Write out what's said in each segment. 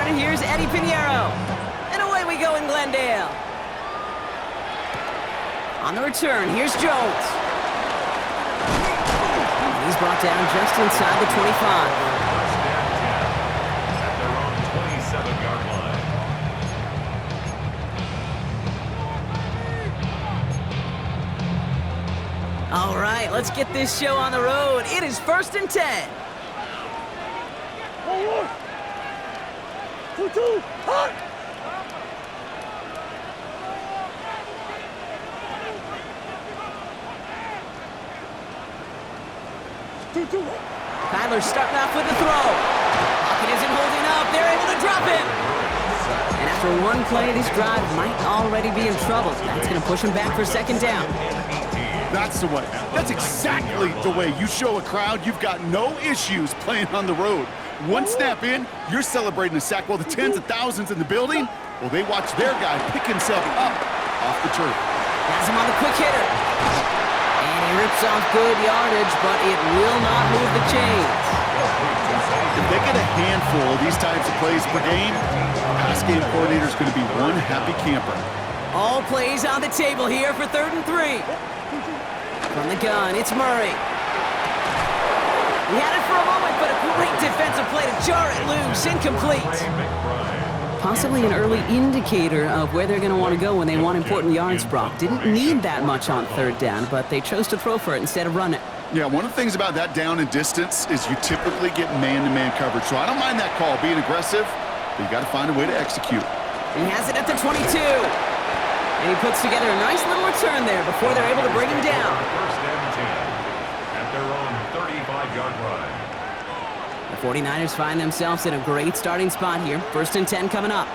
yard. Here's Eddie Pinheiro. And away we go in Glendale. On the return, here's Jones. And he's brought down just inside the 25. At their own 27-yard line. All right, let's get this show on the road. It is 1st and 10. 2-2, hot! Kyler's starting off with the throw. Pocket isn't holding up. They're able to drop him. And after one play, this drive might already be in trouble. That's going to push him back for 2nd down. That's the way. That's exactly the way you show a crowd you've got no issues playing on the road. One snap in, you're celebrating a sack while the tens of thousands in the building, well, they watch their guy pick himself up off the turf. Has him on the quick hitter. And he rips off good yardage, but it will not move the chains. If they get a handful of these types of plays per game, pass game coordinator is going to be one happy camper. All plays on the table here for 3rd and 3. From the gun, it's Murray. He had it for a moment, but a great defensive play to jar it loose. Incomplete. Possibly an early indicator of where they're going to want to go when they want important yards, Brock. Didn't need that much on 3rd down, but they chose to throw for it instead of run it. Yeah, one of the things about that down and distance is you typically get man-to-man coverage. So I don't mind that call, being aggressive, but you got to find a way to execute. He has it at the 22. And he puts together a nice little return there before they're able to bring him down. 1st and 10 at their own 35-yard line. The 49ers find themselves in a great starting spot here. 1st and 10 coming up.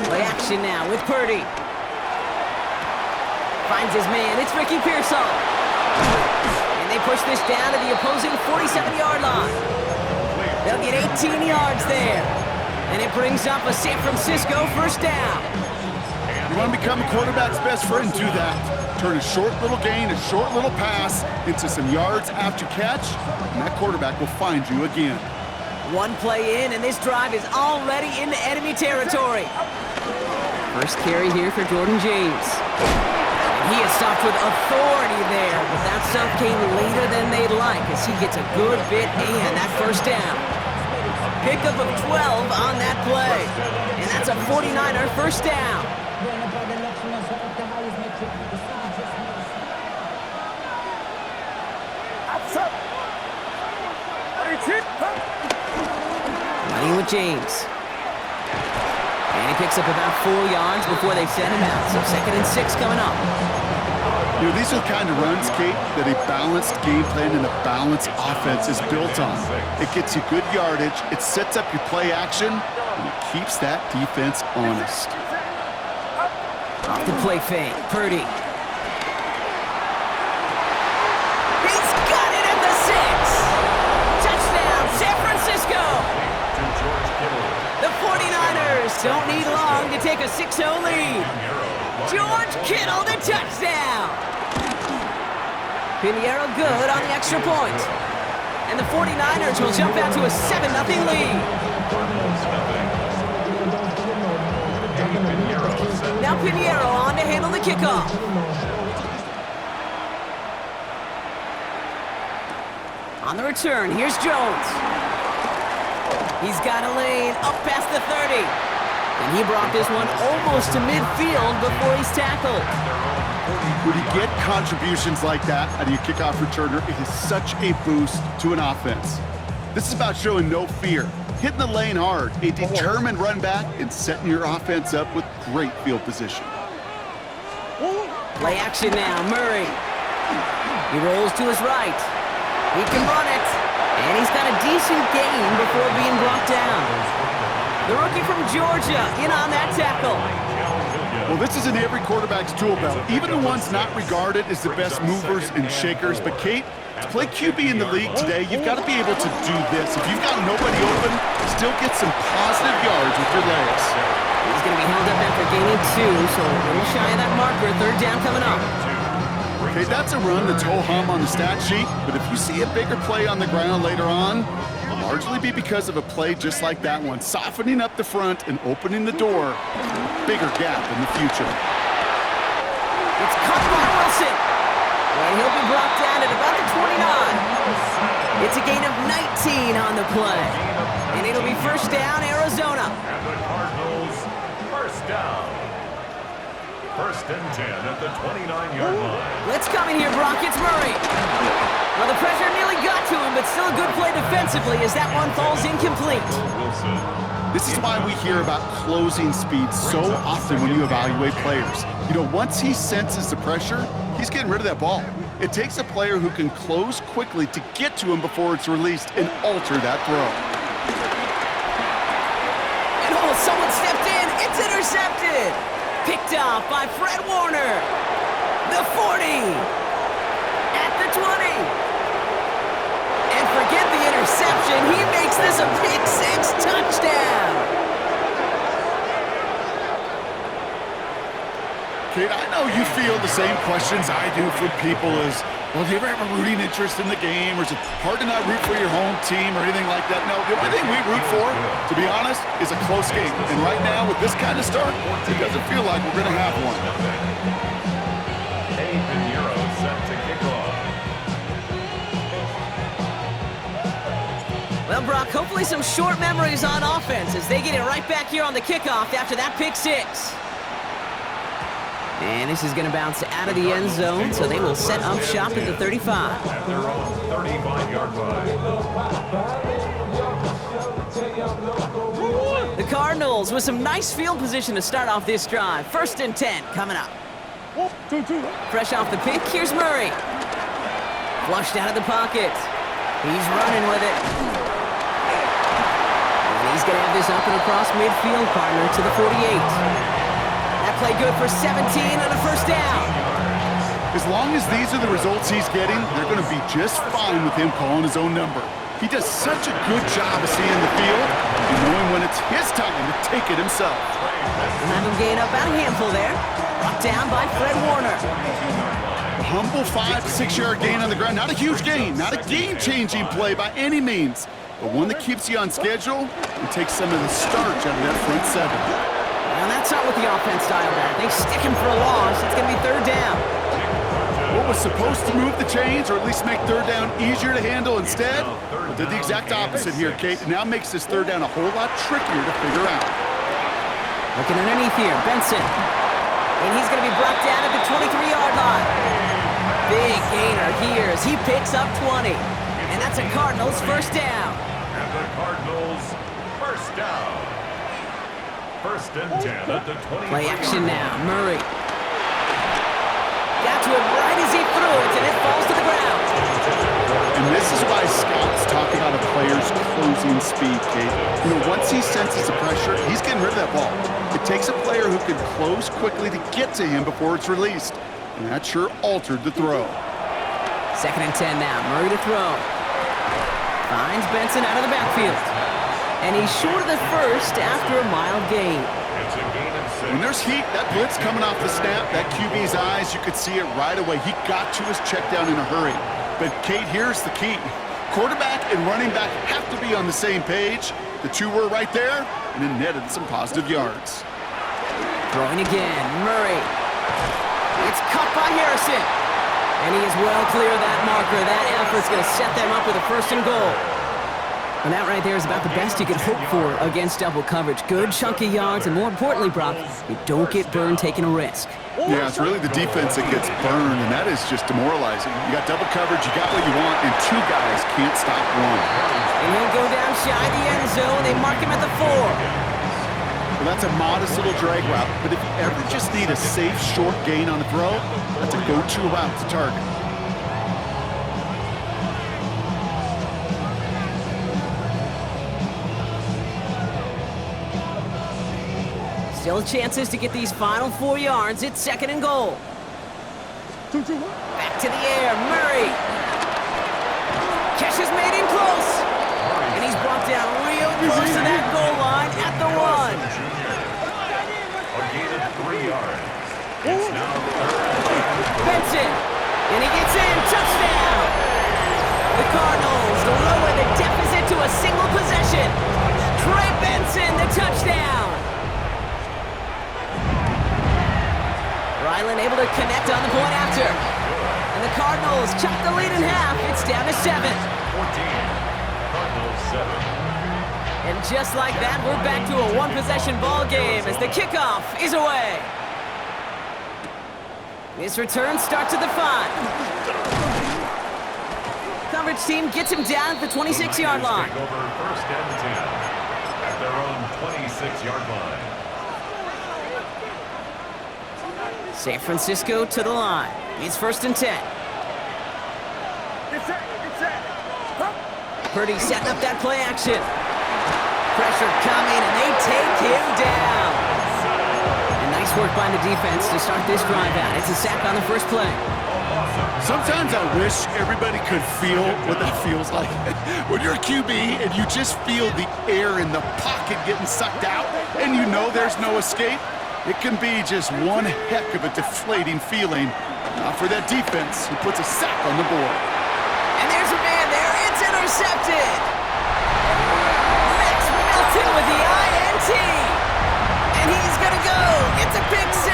Play action now with Purdy. Finds his man. It's Ricky Pearsall. And they push this down to the opposing 47-yard line. They'll get 18 yards there. And it brings up a San Francisco 1st down. You want to become a quarterback's best friend, do that. Turn a short little gain, a short little pass into some yards after catch, and that quarterback will find you again. One play in, and this drive is already into enemy territory. First carry here for Jordan James. He is stopped with authority there, but that stuff came later than they'd like as he gets a good bit and that 1st down. Pickup of 12 on that play. And that's a 49er 1st down. Running with James. And he picks up about 4 yards before they send him out. So 2nd and 6 coming up. You know, these are the kind of runs, Kate, that a balanced game plan and a balanced offense is built on. It gets you good yardage, it sets up your play action, and it keeps that defense honest. Off the play fake, Purdy. He's got it at the 6! Touchdown, San Francisco! The 49ers don't need long to take a 6-0 lead. George Kittle, the touchdown! Pinheiro good on the extra point. And the 49ers will jump out to a 7-0 lead. Now Pinheiro on to handle the kickoff. On the return, here's Jones. He's got a lane up past the 30. And he brought this one almost to midfield before he's tackled. When you get contributions like that out of your kickoff returner, it is such a boost to an offense. This is about showing no fear, hitting the lane hard, a determined run back, and setting your offense up with great field position. Play action now, Murray. He rolls to his right. He can run it. And he's got a decent gain before being brought down. The rookie from Georgia in on that tackle. Well, this is in every quarterback's tool belt, even the ones not regarded as the best movers and shakers. But, Kate, to play QB in the league today, you've got to be able to do this. If you've got nobody open, still get some positive yards with your legs. He's going to be held up after gaining 2, so a little shy of that marker. 3rd down coming up. Okay, that's a run that's ho-hum on the stat sheet, but if you see a bigger play on the ground later on, largely be because of a play just like that one, softening up the front and opening the door to a bigger gap in the future. It's caught by Wilson. And he'll be brought down at about the 29. It's a gain of 19 on the play. And it'll be first down, Arizona. And the Cardinals, first down. First and 10 at the 29-yard line. Let's come in here, Brock. It's Murray. Well, the pressure nearly got to him, but still a good play defensively as that one falls incomplete. Wilson. This is why we hear about closing speed so often when you evaluate players. You know, once he senses the pressure, he's getting rid of that ball. It takes a player who can close quickly to get to him before it's released and alter that throw. And oh, someone stepped in. It's intercepted. Picked off by Fred Warner. The 40. At the 20. And forget the interception. He makes this a pick-six touchdown. Kate, I know you feel the same questions I do from people as, well, do you ever have a rooting interest in the game, or is it hard to not root for your home team or anything like that? No, the only thing we root for, to be honest, is a close game. And right now, with this kind of start, it doesn't feel like we're going to have one. Nathan Euro set to kick off. Well, Brock, hopefully some short memories on offense as they get it right back here on the kickoff after that pick-six. And this is going to bounce out of the end zone, so they will set up shop at the 35. At their own 35-yard line. The Cardinals with some nice field position to start off this drive. First and 10 coming up. Fresh off the pick, here's Murray. Flushed out of the pocket. He's running with it. And he's going to have this up and across midfield, partner, to the 48. That play good for 17 on a first down. As long as these are the results he's getting, they're going to be just fine with him calling his own number. He does such a good job of seeing the field and knowing when it's his time to take it himself. Have him gain up about a handful there. Brought down by Fred Warner. A humble 5 to 6 yard gain on the ground. Not a huge gain, not a game-changing play by any means, but one that keeps you on schedule and takes some of the starch out of that front seven. And that's not what the offense styled at. They stick him for a loss. It's going to be third down. What was supposed to move the chains or at least make third down easier to handle instead, did the exact opposite here, Kate. It now makes this third down a whole lot trickier to figure out. Looking underneath here, Benson. And he's going to be brought down at the 23-yard line. Big gainer here as he picks up 20. And that's a Cardinals first down. And the Cardinals, first down. First and 10 at the 20. Play action now, Murray. Got to it right as he threw it, and it falls to the ground. And this is why scouts talk about a player's closing speed, Kate. You know, once he senses the pressure, he's getting rid of that ball. It takes a player who can close quickly to get to him before it's released. And that sure altered the throw. Second and 10 now, Murray to throw. Finds Benson out of the backfield. And he's short of the first after a mild gain. It's a gain of 6. When there's heat, that blitz coming off the snap, that QB's eyes, you could see it right away. He got to his check down in a hurry. But, Kate, here's the key. Quarterback and running back have to be on the same page. The two were right there, and it netted some positive yards. Throwing again, Murray. It's caught by Harrison. And he is well clear of that marker. That effort's going to set them up with a first and goal. And that right there is about the best you could hope for against double coverage. Good chunky yards, and more importantly, Brock, you don't get burned taking a risk. Yeah, it's really the defense that gets burned, and that is just demoralizing. You got double coverage, you got what you want, and two guys can't stop one. And he'll go down shy of the end zone. They mark him at the 4. Well, that's a modest little drag route, but if you ever just need a safe, short gain on the throw, that's a go-to route to target. Still chances to get these final 4 yards. It's second and goal. Back to the air, Murray. Catch is made in close. And he's brought down real close to that goal line at the 1. A gain of 3 yards. It's now third. Benson. And he gets in. Touchdown. The Cardinals lower the deficit to a single And just like that, we're back to a one-possession ball game as the kickoff is away. This return starts at the 5. Coverage team gets him down at the 26-yard line. Take over first and 10 at their own 26-yard line. San Francisco to the line. It's first and 10. Purdy setting up that play action. Pressure coming, and they take him down. And nice work by the defense to start this drive out. It's a sack on the first play. Sometimes I wish everybody could feel what that feels like. When you're a QB and you just feel the air in the pocket getting sucked out and you know there's no escape, it can be just one heck of a deflating feeling. For that defense, who puts a sack on the board. And there's a man there. It's intercepted. Max Milton with the INT. And he's going to go. It's a pick 6.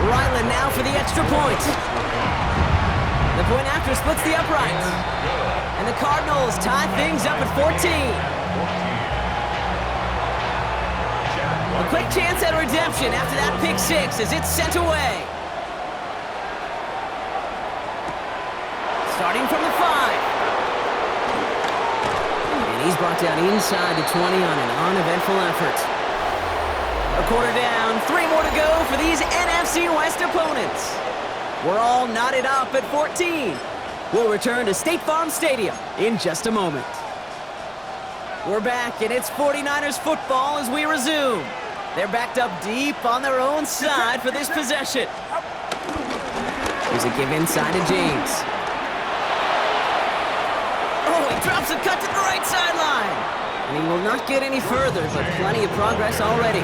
Ryland now for the extra point. The point after splits the uprights. And the Cardinals tie things up at 14. A quick chance at redemption after that pick 6 as it's sent away. Starting from the 5. And he's brought down inside the 20 on an uneventful effort. A quarter down, 3 more to go for these NFC West opponents. We're all knotted up at 14. We'll return to State Farm Stadium in just a moment. We're back, and it's 49ers football as we resume. They're backed up deep on their own side for this possession. Here's a give inside to James. Oh, he drops a cut to the right sideline. And he will not get any further, but plenty of progress already.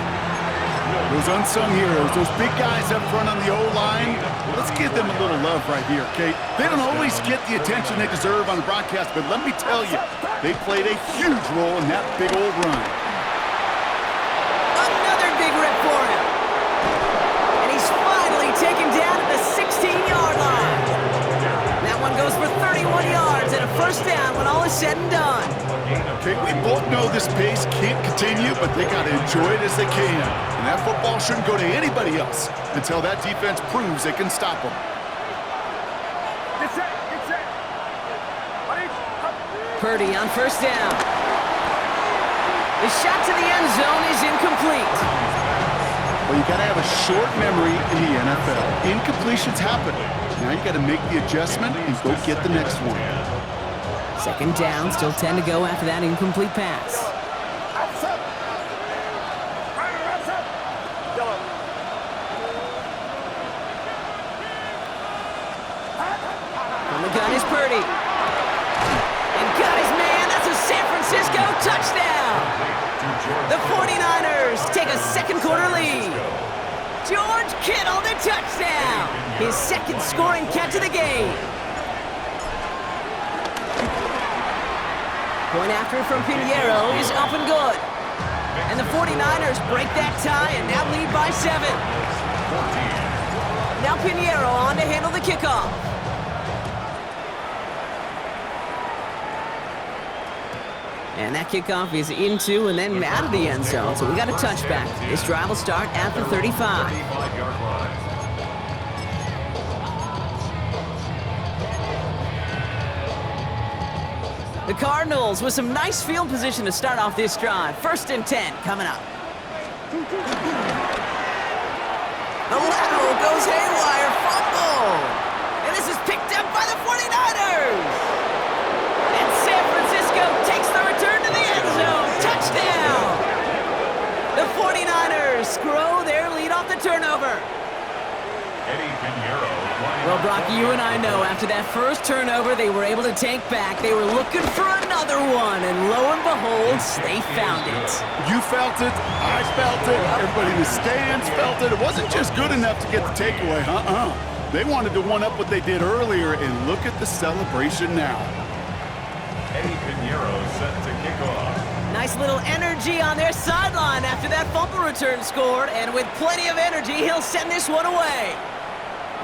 Those unsung heroes, those big guys up front on the O-line, let's give them a little love right here, okay? They don't always get the attention they deserve on the broadcast, but let me tell you, they played a huge role in that big old run. Another big rip for him. And he's finally taken down at the 16-yard line. That one goes for 31 yards and a first down when all is said and done. Okay, we both know this pace can't continue, but they got to enjoy it as they can. And that football shouldn't go to anybody else until that defense proves they can stop them. Purdy on first down. The shot to the end zone is incomplete. Well, you got to have a short memory in the NFL. Incompletions happen. Now you got to make the adjustment and go get the next one. Second down, still 10 to go after that incomplete pass. From the gun is Purdy. And got his man. That's a San Francisco touchdown. The 49ers take a second quarter lead. George Kittle, the touchdown. His second scoring catch of the game. Point after from Pinheiro is up and good. And the 49ers break that tie and now lead by 7. Now Pinheiro on to handle the kickoff. And that kickoff is into and then out of the end zone. So we got a touchback. This drive will start at the 35. The Cardinals with some nice field position to start off this drive. First and 10 coming up. The lateral goes haywire, fumble. And this is picked up by the 49ers. And San Francisco takes the return to the end zone. Touchdown. The 49ers grow their lead off the turnover. Well, Brock, you and I know after that first turnover they were able to take back. They were looking for another one, and lo and behold, they found it. You felt it, I felt it, everybody in the stands felt it. It wasn't just good enough to get the takeaway, They wanted to one-up what they did earlier, and look at the celebration now. Eddie Pinheiro set to kick off. Nice little energy on their sideline after that fumble return scored, and with plenty of energy, he'll send this one away.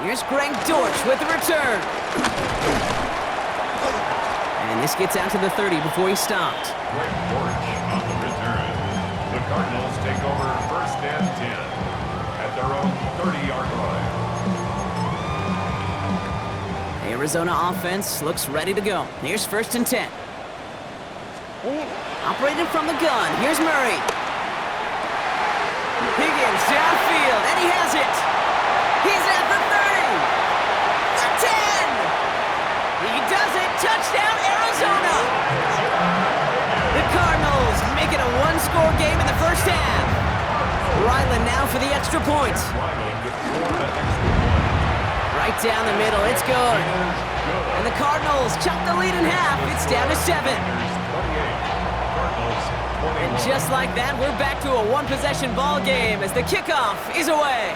Here's Greg Dortch with the return. And This gets out to the 30 before he stopped. Great work on the return. The Cardinals take over 1st and 10 at their own 30-yard line. Arizona offense looks ready to go. Here's 1st and 10. Operating from the gun. Here's Murray. Higgins downfield, and he has it. He's at the 30. The 10. He does it. Touchdown, Arizona. The Cardinals make it a one-score game in the first half. Ryland now for the extra point. Right down the middle, it's good. And the Cardinals chop the lead in half. It's down to 7. And just like that, we're back to a one-possession ball game as the kickoff is away.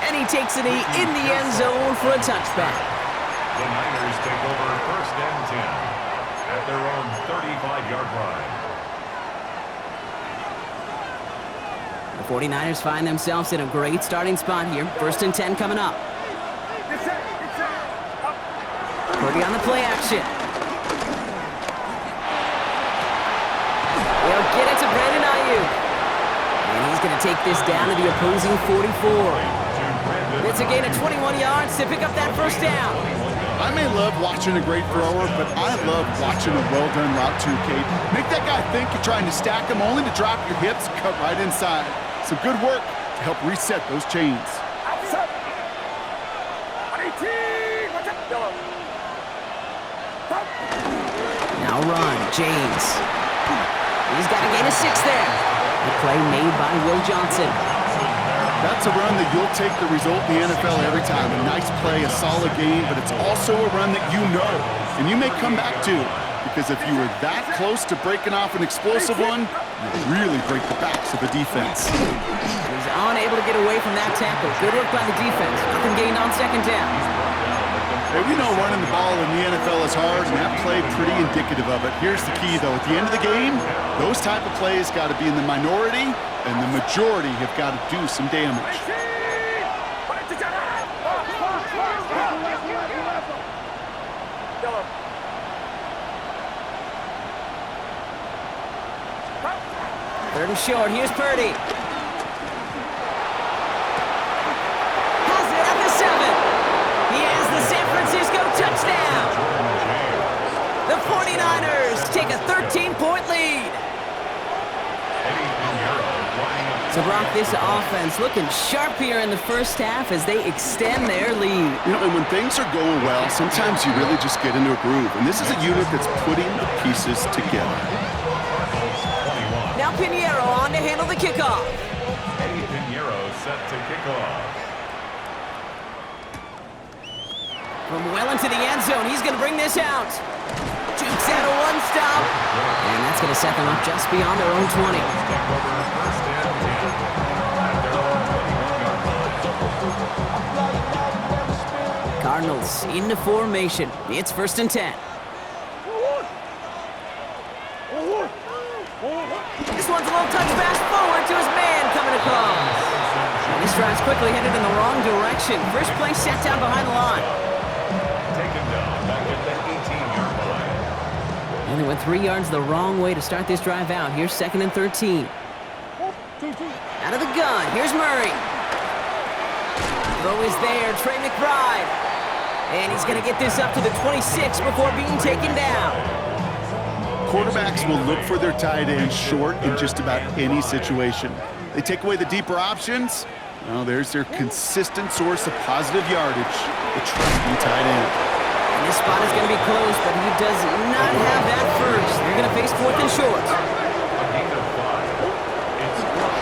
And he takes a knee in the end zone for a touchback. The Niners take over 1st and 10 at their own 35-yard line. The 49ers find themselves in a great starting spot here. 1st and 10 coming up. Purdy on the play action. He'll get it to Brandon Ayuk. And he's going to take this down to the opposing 44. It's a gain of 21 yards to pick up that first down. I may love watching a great thrower, but I love watching a well-done route too, Kate. Make that guy think you're trying to stack him only to drop your hips, cut right inside. Some good work to help reset those chains. Now run, James. He's got a gain of 6 there. The play made by Will Johnson. That's a run that you'll take the result in the NFL every time. A nice play, a solid game, but it's also a run that you know, and you may come back to, because if you were that close to breaking off an explosive one, you really break the backs of the defense. He's unable to get away from that tackle. Good work by the defense. Nothing gained on 2nd down. Hey, we know running the ball in the NFL is hard, and that play pretty indicative of it. Here's the key, though. At the end of the game, those type of plays got to be in the minority, and the majority have got to do some damage. Third and short. Here's Purdy. Has it at the 7. He has the San Francisco touchdown. The 49ers take a 13-point lead. So Brock, this offense looking sharp here in the first half as they extend their lead. You know, and when things are going well, sometimes you really just get into a groove. And this is a unit that's putting the pieces together. Now Pinheiro on to handle the kickoff. Eddie Pinheiro set to kick off. From well into the end zone, he's going to bring this out. Jukes out a one-stop. And that's going to set them up just beyond their own 20. Cardinals into formation. It's 1st and 10. This one's a little touch pass forward to his man coming across. And this drive's quickly headed in the wrong direction. First play set down behind the line. Taken down back at the 18-yard line. And they went 3 yards the wrong way to start this drive out. Here's 2nd and 13. Out of the gun, here's Murray. Throw is there, Trey McBride. And he's going to get this up to the 26 before being taken down. Quarterbacks will look for their tight end short in just about any situation. They take away the deeper options. Well, there's their consistent source of positive yardage, the trusty tight end. And this spot is going to be close, but he does not have that first. They're going to face 4th and short.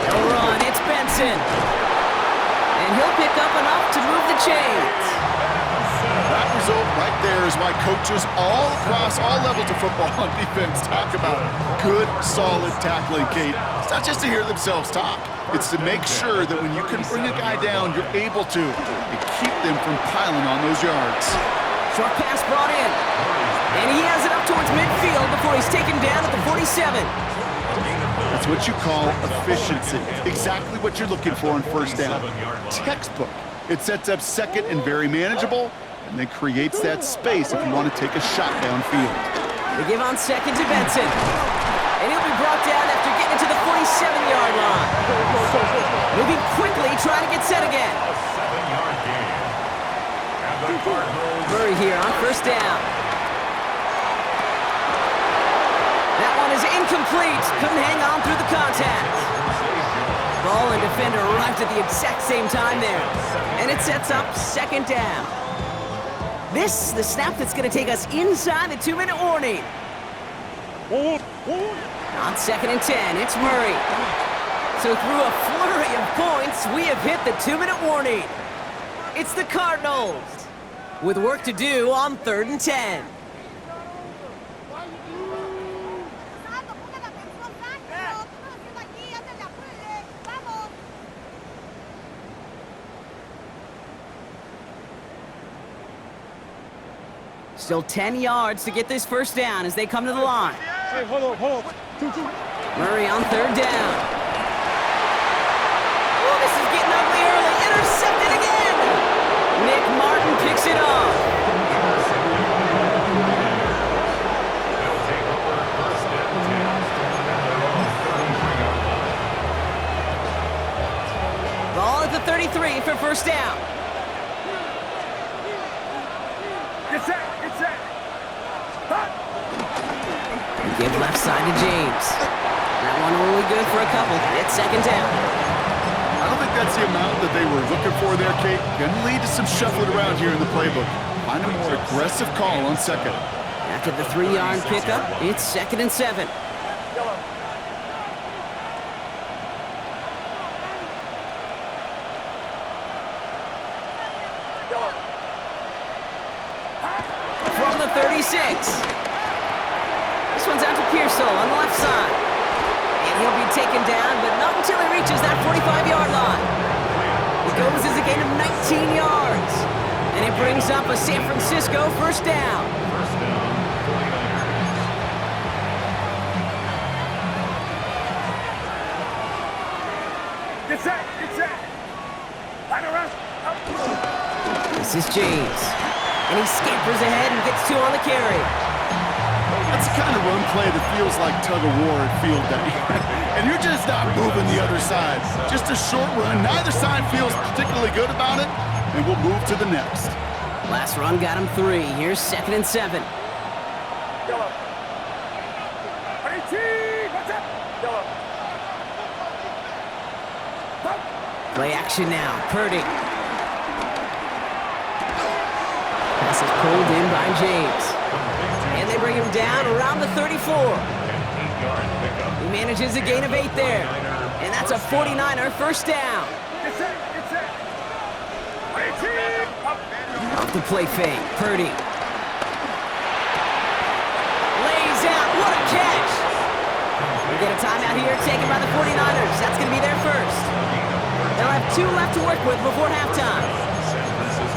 They'll run, it's Benson. And he'll pick up enough to move the chains. That result right there is why coaches all across all levels of football on defense talk about good, solid tackling, Kate. It's not just to hear themselves talk. It's to make sure that when you can bring a guy down, you're able to and keep them from piling on those yards. Short pass brought in. And he has it up towards midfield before he's taken down at the 47. That's what you call efficiency. Exactly what you're looking for on first down. Textbook. It sets up second and very manageable. and then creates that space if you want to take a shot downfield. They give on second to Benson. And he'll be brought down after getting to the 47-yard line. Moving quickly, trying to get set again. A 7-yard gain. And the Cardinals. Murray here on first down. That one is incomplete. Couldn't hang on through the contact. Ball and defender arrived at the exact same time there. And it sets up second down. This, the snap that's going to take us inside the 2-minute warning. On second and 10, it's Murray. So through a flurry of points, we have hit the 2-minute warning. It's the Cardinals with work to do on third and 10. Still 10 yards to get this first down as they come to the line. Hey, hold on. Murray on third down. Oh, this is getting ugly early. Intercepted again. Nick Martin picks it off. They'll take over first and 10 at their own 33-yard line. Ball at the 33 for first down. Get set. Give left side to James. That one only good for a couple. It's second down. I don't think that's the amount that they were looking for there, Kate. Gonna lead to some shuffling around here in the playbook. Find a more aggressive call on second. After the 3-yard pickup, it's second and 7. From the 36. This one's out to Pearsall on the left side. And he'll be taken down, but not until he reaches that 45-yard line. It goes as a gain of 19 yards. And it brings up a San Francisco first down. First down, 49ers. Get set. Line around. This is James. And he scampers ahead and gets 2 on the carry. That's the kind of run play that feels like tug-of-war at field day. And you're just not moving the other side. Just a short run. Neither side feels particularly good about it, and we'll move to the next. Last run got him 3. Here's second and 7. Play action now. Purdy. Pass is pulled in by James. And they bring him down around the 34. He manages a gain of 8 there. And that's a 49er first down. Off the play fake. Purdy. Lays out. What a catch. We get a timeout here taken by the 49ers. That's going to be their first. They'll have 2 left to work with before halftime.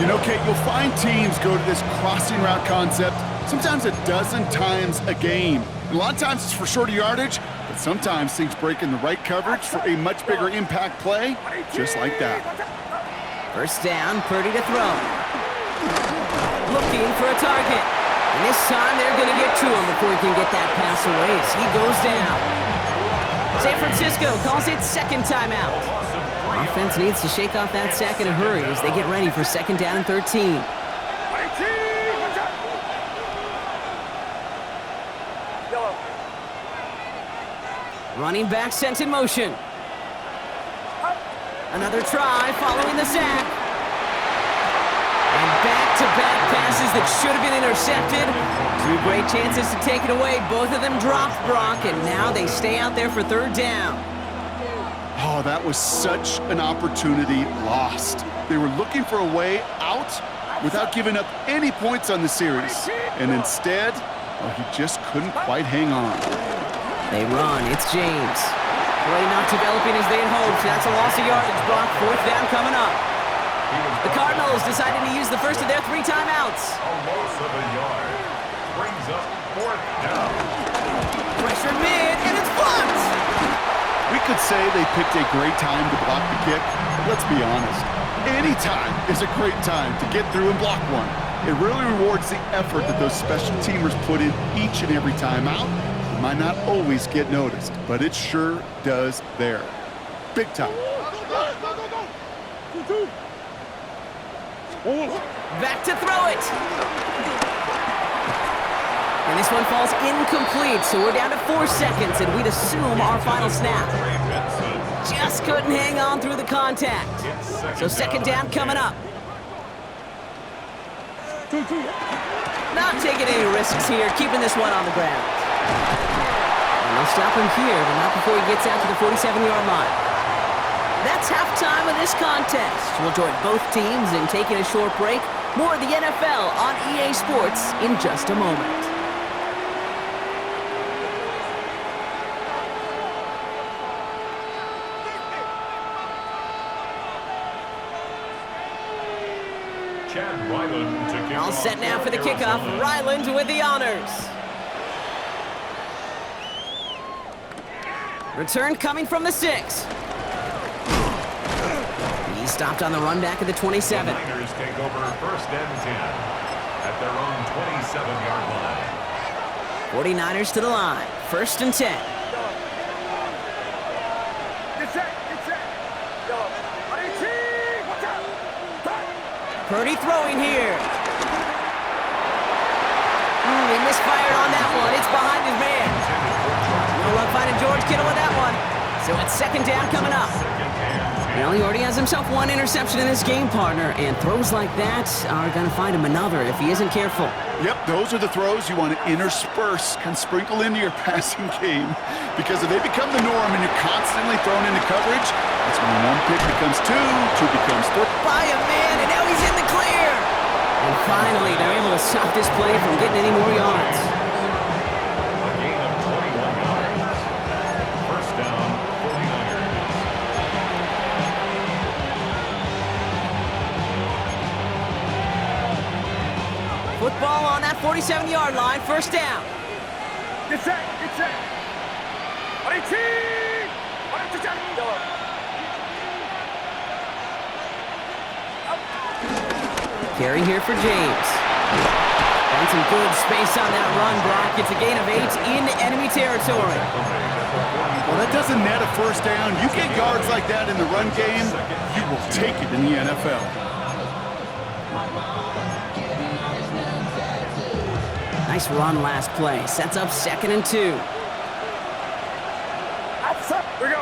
You know, Kate, you'll find teams go to this crossing route concept sometimes a dozen times a game. A lot of times it's for shorter yardage, but sometimes things break in the right coverage for a much bigger impact play, just like that. First down, Purdy to throw. Looking for a target. And this time they're going to get to him before he can get that pass away as he goes down. San Francisco calls it second timeout. Offense needs to shake off that sack in a hurry as they get ready for second down and 13. Running back sent in motion. Another try following the sack. And back-to-back passes that should have been intercepted. 2 great chances to take it away. Both of them dropped, Brock, and now they stay out there for third down. Oh, that was such an opportunity lost. They were looking for a way out without giving up any points on the series. And instead, well, he just couldn't quite hang on. They run. It's James. Play not developing as they had hoped. That's a loss of yardage. Brock, fourth down coming up. The Cardinals decided to use the first of their 3 timeouts. A loss of a yard brings up fourth down. Pressure mid, and it's blocked. We could say they picked a great time to block the kick, but let's be honest. Any time is a great time to get through and block one. It really rewards the effort that those special teamers put in each and every time out. It might not always get noticed, but it sure does there. Big time. Back to throw it. And this one falls incomplete, so we're down to 4 seconds, and we'd assume our final snap. Just couldn't hang on through the contact. So second down coming up. Not taking any risks here, keeping this one on the ground. And they'll stop him here, but not before he gets out to the 47-yard line. That's halftime of this contest. We'll join both teams in taking a short break. More of the NFL on EA Sports in just a moment. All set now for the kickoff. Ryland with the honors. Return coming from the 6. He's stopped on the run back at the 27. The Niners take over first and 10 at their own 27-yard line. 49ers to the line. First and 10. Purdy throwing here. He misfired on that one. It's behind his man. No luck finding George Kittle with that one. So it's second down coming up. Well, he already has himself one interception in this game, partner, and throws like that are going to find him another if he isn't careful. Yep, those are the throws you want to intersperse and sprinkle into your passing game, because if they become the norm and you're constantly thrown into coverage, that's when one pick becomes two becomes three. By a man, and now he's in the clear. And finally, they're able to stop this play from getting any more yards. A gain of 21 yards. First down, 49ers. Football on that 47-yard line, first down. Get set, get set. Carry here for James. And some good space on that run, Brock. It's a gain of 8 in enemy territory. Well, that doesn't net a first down. You get yards like that in the run game, you will take it in the NFL. Nice run last play. Sets up second and 2.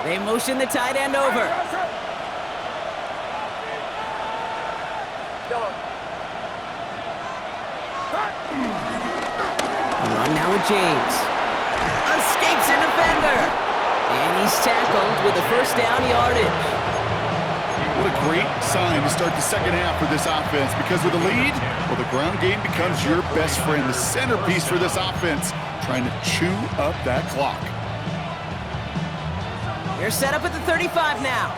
They motion the tight end over. Run now with James. Escapes a defender. And he's tackled with a first down yardage. What a great sign to start the second half for this offense, because with a lead, well, the ground game becomes your best friend, the centerpiece for this offense, trying to chew up that clock. They're set up at the 35 now.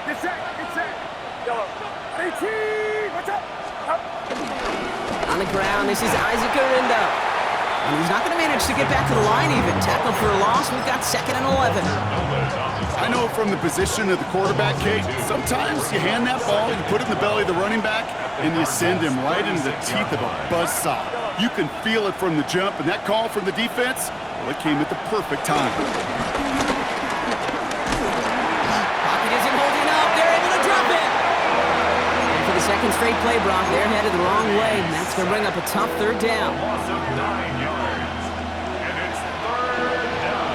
Get set, get set. 18, watch out. On the ground, this is Isaac Arindo. And he's not going to manage to get back to the line even. Tackled for a loss. We've got second and 11. I know from the position of the quarterback, Kate, sometimes you hand that ball, you put it in the belly of the running back, and you send him right into the teeth of a buzzsaw. You can feel it from the jump, and that call from the defense, well, it came at the perfect time. Pocket isn't holding up. They're able to drop it. And for the second straight play, Brock, they're headed the wrong way, and that's going to bring up a tough third down. Loss of 9 yards. And it's third down.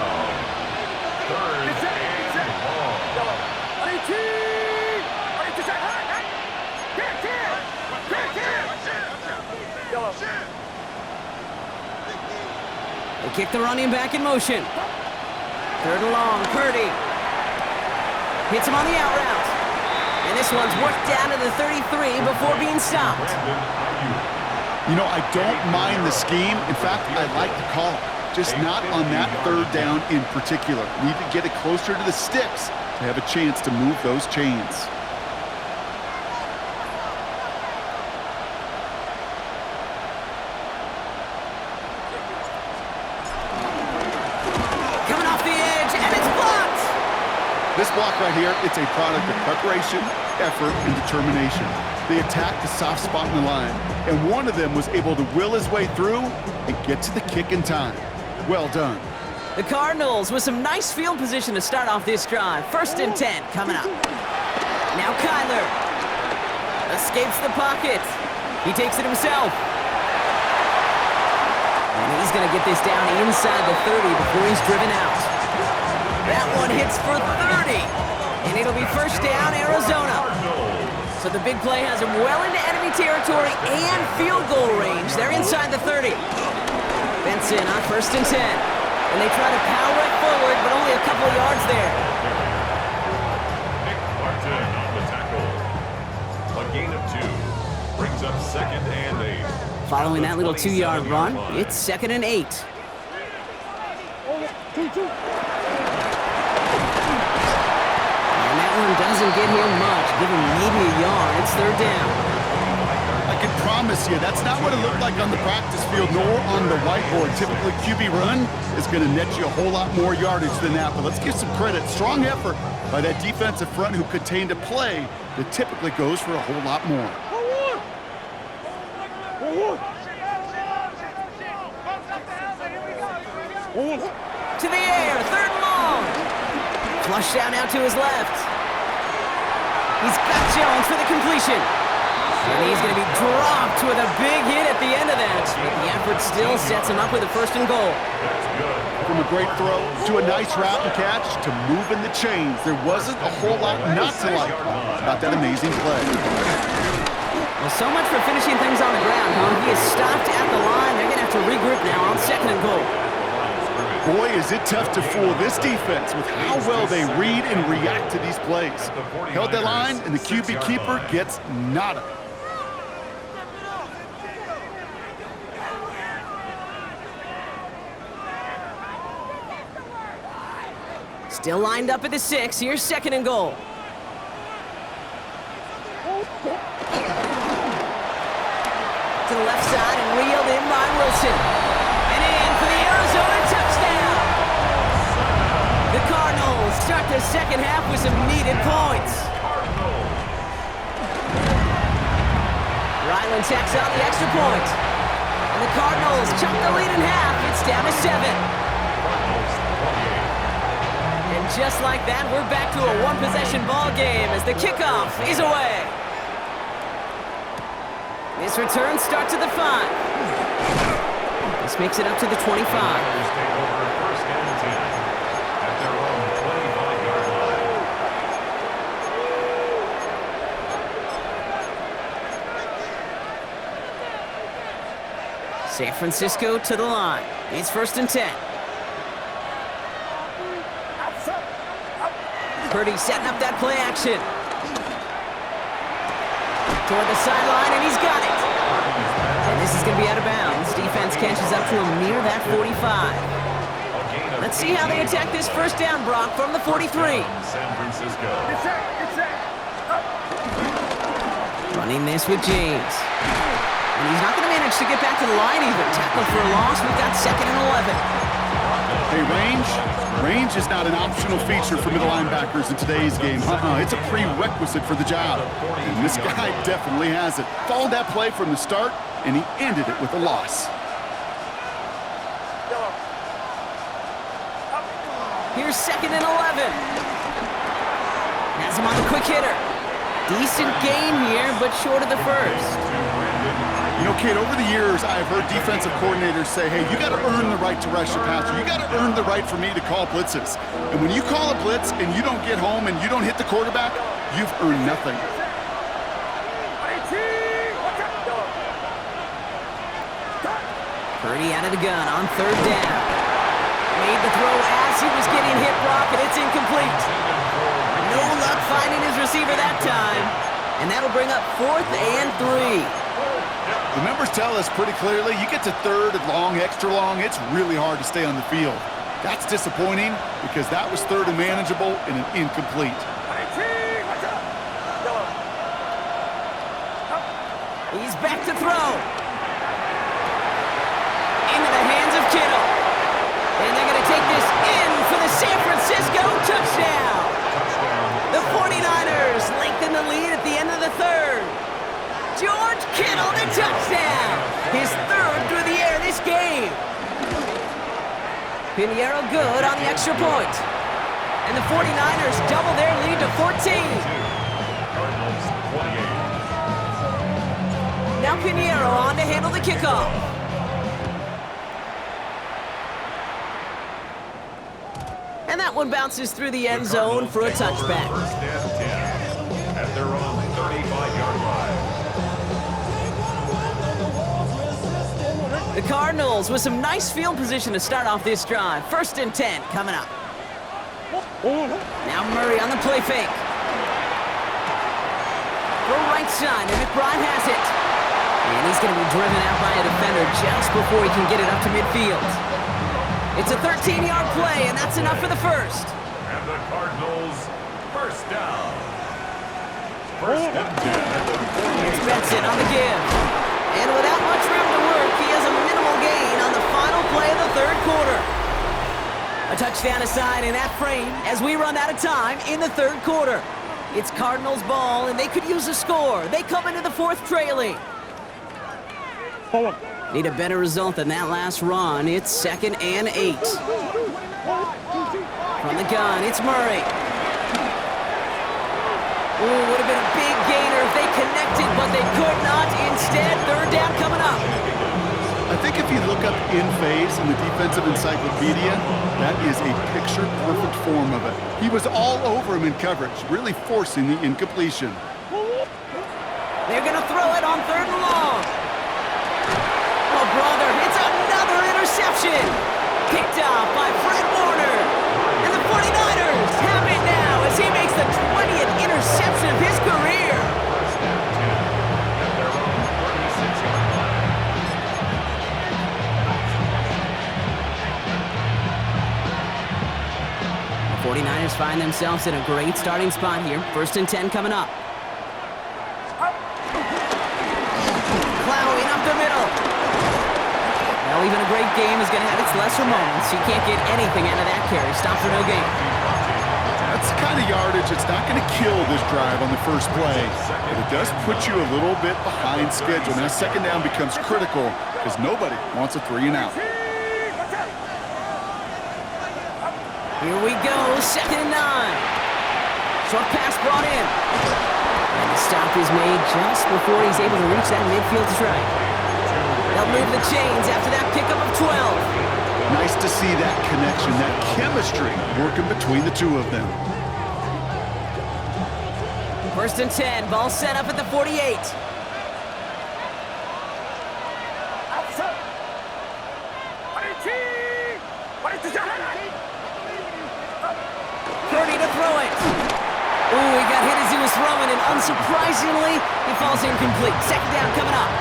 Third and ball. 18. They kick the running back in motion. Third and long, Purdy. Hits him on the out route. And this one's worked down to the 33 before being stopped. You know, I don't mind the scheme. In fact, I like the call. Just not on that third down in particular. Need to get it closer to the sticks to have a chance to move those chains. Coming off the edge, and it's blocked! This block right here, it's a product of preparation effort, and determination. They attacked the soft spot in the line, and one of them was able to will his way through and get to the kick in time. Well done. The Cardinals with some nice field position to start off this drive. 1st and 10 coming up. Now Kyler escapes the pocket. He takes it himself. And he's going to get this down inside the 30 before he's driven out. That one hits for 30. And it'll be 1st down, Arizona. So the big play has him well into enemy territory and field goal range. They're inside the 30. Benson on 1st and 10. And they try to power it forward, but only a couple of yards there. Nick Martin on the tackle. A gain of 2. Brings up 2nd and 8. Following that little 2-yard run, it's 2nd and 8. And that one doesn't get him much. Give him maybe a yard. It's 3rd down. I can promise you, that's not what it looked like on the practice field nor on the whiteboard. Typically, QB run is going to net you a whole lot more yardage than that. But let's give some credit. Strong effort by that defensive front who contained a play that typically goes for a whole lot more. To the air, 3rd and long. Flush down out to his left. He's got Jones for the completion. And he's going to be dropped with a big hit at the end of that. But the effort still sets him up with a 1st and goal. From a great throw to a nice route and catch to moving the chains, there wasn't a whole lot not to like about that amazing play. Well, so much for finishing things on the ground, huh? He is stopped at the line. They're going to have to regroup now on 2nd and goal. Boy, is it tough to fool this defense with how well they read and react to these plays. Held that line, and the QB keeper gets nada. Still lined up at the 6. Here's 2nd and goal. To the left side and reeled in by Wilson. And in for the Arizona touchdown. The Cardinals start the 2nd half with some needed points. Ryland tacks out the extra point. And the Cardinals chop the lead in half. It's down to 7. And just like that, we're back to a one-possession ball game as the kickoff is away. This return starts at the 5. This makes it up to the 25. Take over 1st and 10 at their own 25-yard line. San Francisco to the line. It's 1st and 10. Purdy setting up that play action. Toward the sideline, and he's got it. And this is going to be out of bounds. Defense catches up to him near that 45. Let's see how they attack this 1st down, Brock, from the 43. San Francisco. Running this with James. And he's not going to manage to get back to the line even. Tackle for a loss. We've got 2nd and 11. Hey, range is not an optional feature for middle linebackers in today's game. It's a prerequisite for the job. And this guy definitely has it. Followed that play from the start, and he ended it with a loss. Here's 2nd and 11. Has him on the quick hitter. Decent game here, but short of the 1st. You know, Kate, over the years, I've heard defensive coordinators say, hey, you got to earn the right to rush your passer. You got to earn the right for me to call blitzes. And when you call a blitz and you don't get home and you don't hit the quarterback, you've earned nothing. Purdy out of the gun on 3rd down. Made the throw as he was getting hit, Brock, and it's incomplete. No luck finding his receiver that time. And that'll bring up 4th and 3. The numbers tell us pretty clearly, you get to 3rd and long, extra long, it's really hard to stay on the field. That's disappointing because that was 3rd and manageable and an incomplete. He's back to throw. Into the hands of Kittle. And they're going to take this in for the San Francisco touchdown. The 49ers lengthen the lead Pinheiro good on the extra point. And the 49ers double their lead to 14. Cardinals 28. Now Pinheiro on to handle the kickoff. And that one bounces through the end zone for a touchback. First and 10 at their own 35-yard line. The Cardinals with some nice field position to start off this drive. First and 10 coming up. Now Murray on the play fake. Go right side, and McBride has it. And he's going to be driven out by a defender just before he can get it up to midfield. It's a 13-yard play, and that's enough for the first. And the Cardinals first down. First and 10 at the 40. It's Benson on the give. And without much room to work, he has a minimal gain on the final play of the third quarter. A touchdown aside in that frame as we run out of time in the third quarter. It's Cardinals ball, and they could use a score. They come into the fourth trailing. Need a better result than that last run. It's 2nd and 8. From the gun, it's Murray. Ooh, would have been a big gainer if they connected, but they could not. Instead, third down coming up. I think if you look up in phase in the defensive encyclopedia, that is a picture-perfect form of it. He was all over him in coverage, really forcing the incompletion. They're going to throw it on 3rd and long. Oh, brother, it's another interception. Picked off by Fred Warner. And the 49ers have it now as he makes the 20th interception of his career. First and 10 at their own 36-yard line. The 49ers find themselves in a great starting spot here. 1st and 10 coming up. Plowing up the middle. Well, even a great game is going to have its lesser moments. You can't get anything out of that carry. Stop for no gain. That's the kind of yardage that's not going to kill this drive on the first play, but it does put you a little bit behind schedule. Now, 2nd down becomes critical because nobody wants a 3 and out. Here we go, 2nd and 9. Short pass brought in. And the stop is made just before he's able to reach that midfield strike. They'll move the chains after that pickup of 12. Nice to see that connection, that chemistry working between the two of them. 1st and 10, ball set up at the 48. Purdy to throw it. Ooh, he got hit as he was throwing, and unsurprisingly, he falls incomplete. 2nd down coming up.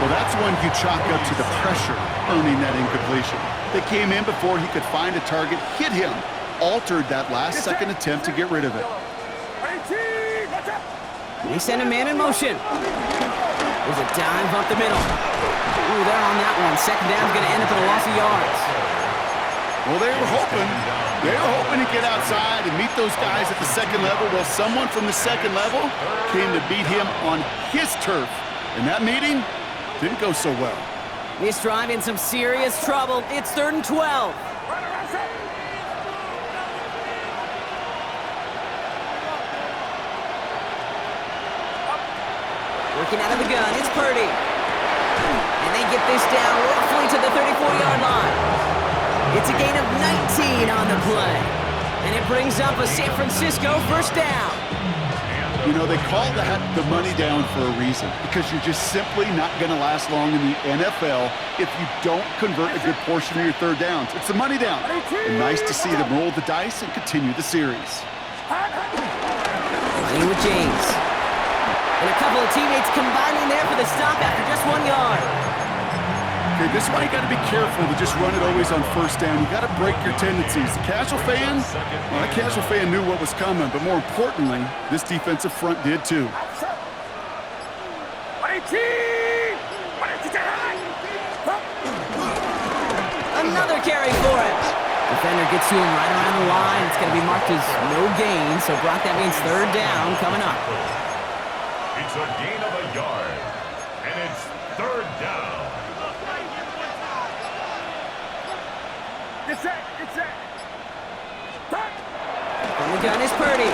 Well, that's one you chalk up to the pressure earning that incompletion. They came in before he could find a target, hit him, altered that last second attempt to get rid of it. They send a man in motion. There's a dive up the middle. Ooh, they're on that one. 2nd down's going to end up in a loss of yards. Well, they were hoping to get outside and meet those guys at the 2nd level. Well, someone from the 2nd level came to beat him on his turf. And that meeting didn't go so well. This drive in some serious trouble. It's 3rd and 12. Working out of the gun, it's Purdy. And they get this down roughly to the 34-yard line. It's a gain of 19 on the play. And it brings up a San Francisco first down. You know, they call that the money down for a reason, because you're just simply not going to last long in the NFL if you don't convert a good portion of your 3rd downs. It's the money down. And nice to see them roll the dice and continue the series. Playing with James. And a couple of teammates combining there for the stop after just 1 yard. Okay, this is why you got to be careful to just run it always on 1st down. You got to break your tendencies. The casual fan, well, that casual fan knew what was coming, but more importantly, this defensive front did too. Another carry for it. Defender gets to him right around the line. It's going to be marked as no gain, so Brock, that means 3rd down coming up. It's a gain of a yard, and it's 3rd down. set, get set. Back. From the gun is Purdy.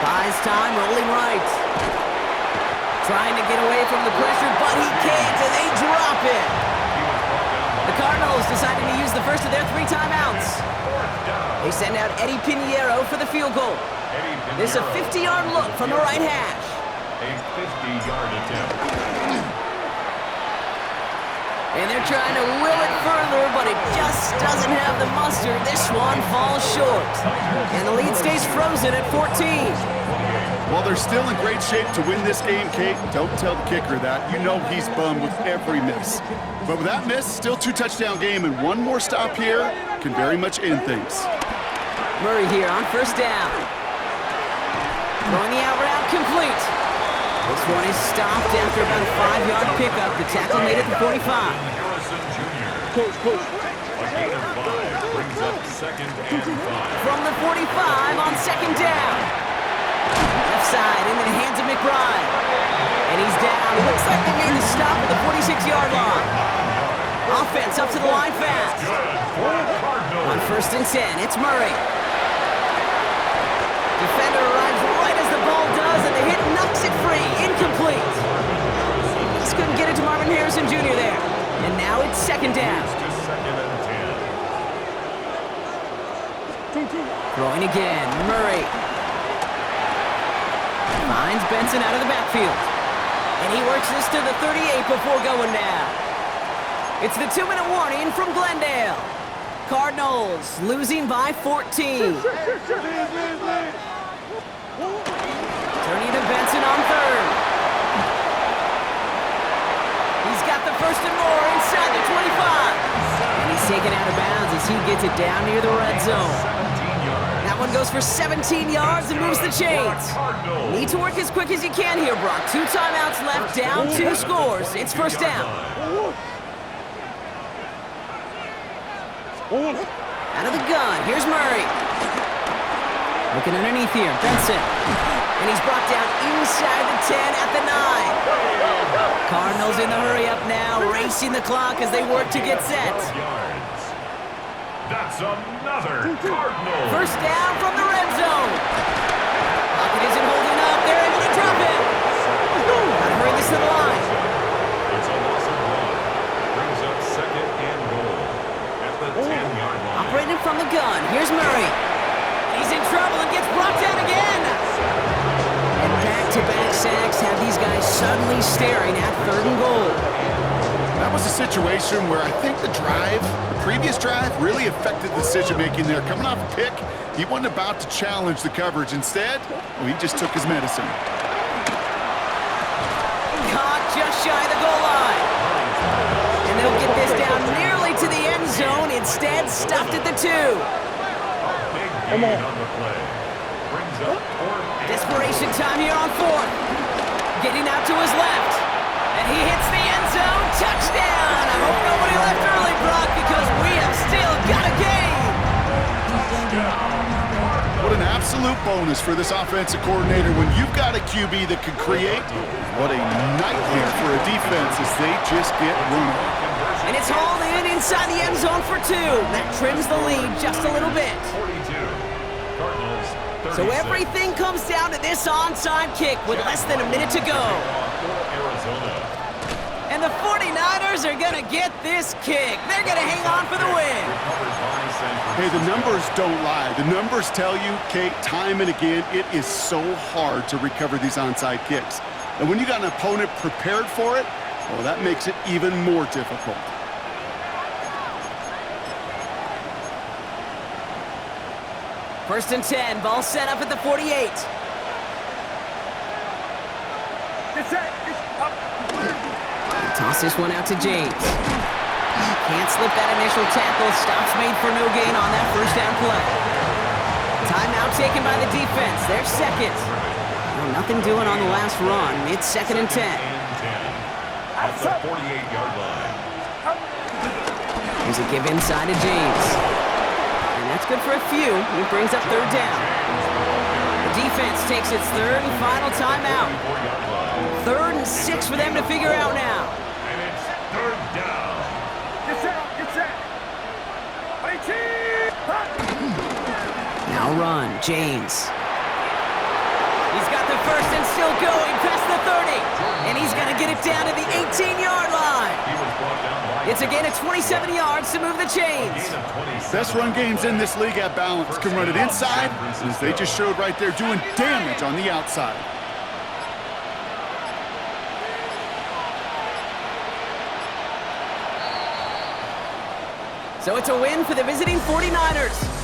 Buys time, rolling right. Trying to get away from the pressure, but he can't, and they drop it. The Cardinals deciding to use the first of their 3 timeouts. They send out Eddie Pinheiro for the field goal. This is a 50-yard look from the right hash. A 50-yard attempt. And they're trying to will it further, but it just doesn't have the mustard. This one falls short. And the lead stays frozen at 14. Well, they're still in great shape to win this game, Kate. Don't tell the kicker that. You know he's bummed with every miss. But with that miss, still 2-touchdown game, and one more stop here can very much end things. Murray here on first down. Throwing the out route complete. This one is stopped after about a 5-yard pickup. The tackle made it to 45. Harrison Jr. Coach. A gain of 5 brings up 2nd and 5. From the 45 on second down. Left side into the hands of McBride. And he's down. Looks like they made the stop at the 46-yard line. Offense up to the line fast. On first and 10, it's Murray. Defender arrives right as the ball does, and the hit knocks it free. Incomplete. Just couldn't get it to Marvin Harrison Jr. there. And now it's second down. Just 2nd and 10. Throwing again, Murray. Finds Benson out of the backfield. And he works this to the 38 before going down. It's the 2-minute warning from Glendale. Cardinals losing by 14. Turning to Benson on third. He's got the first and more inside the 25. And he's taken out of bounds as he gets it down near the red zone. That one goes for 17 yards and moves the chains. Need to work as quick as you can here, Brock. 2 timeouts left, down 2 scores. It's first down. Out of the gun, here's Murray. Looking underneath here, Benson. And he's brought down inside the 10 at the 9. Cardinals in the hurry up now, racing the clock as they work to get set. That's another Cardinal. First down from the red zone. Pocket isn't holding up. They're able to drop it. Gotta bring this to the line. It's a loss of 1. Brings up 2nd and goal at the 10-yard line. Operating from the gun. Here's Murray. He's in trouble and gets brought down again. And back-to-back sacks have these guys suddenly staring at 3rd and goal. That was a situation where I think the previous drive, really affected the decision-making there. Coming off a pick, he wasn't about to challenge the coverage. Instead, well, he just took his medicine. Caught just shy of the goal line. And they'll get this down nearly to the end zone. Instead, stuffed at the 2. Big gain on the play. Brings up 4th. Desperation time here on 4th. Getting out to his left. And he hits the end zone. Touchdown! I hope nobody left early, Brock, because we have still got a game. What an absolute bonus for this offensive coordinator when you've got a QB that can create. What a nightmare for a defense as they just get run over. And it's hauled in inside the end zone for 2. That trims the lead just a little bit. 42. Cardinals 36. So everything comes down to this onside kick with less than a minute to go. Arizona. And the 49ers are going to get this kick. They're going to hang on for the win. Hey, the numbers don't lie. The numbers tell you, Kate, time and again, it is so hard to recover these onside kicks. And when you got an opponent prepared for it, well, that makes it even more difficult. First and 10, ball set up at the 48. Toss this one out to James. Can't slip that initial tackle. Stops made for no gain on that first down play. Timeout taken by the defense. They're second. Well, nothing doing on the last run. It's 2nd and 10. At the 48-yard line. Here's a give inside to James. And that's good for a few. It brings up 3rd down. The defense takes its 3rd and final timeout. 3rd and 6 for them to figure out now. And it's 3rd down. Get set. 18. James. He's got the first and still going past the 30. And he's going to get it down to the 18-yard line. He was brought down by It's a gain of 27 yards to move the chains. Best run games in this league at balance. Can run it inside, as they just showed right there, doing damage on the outside. So it's a win for the visiting 49ers.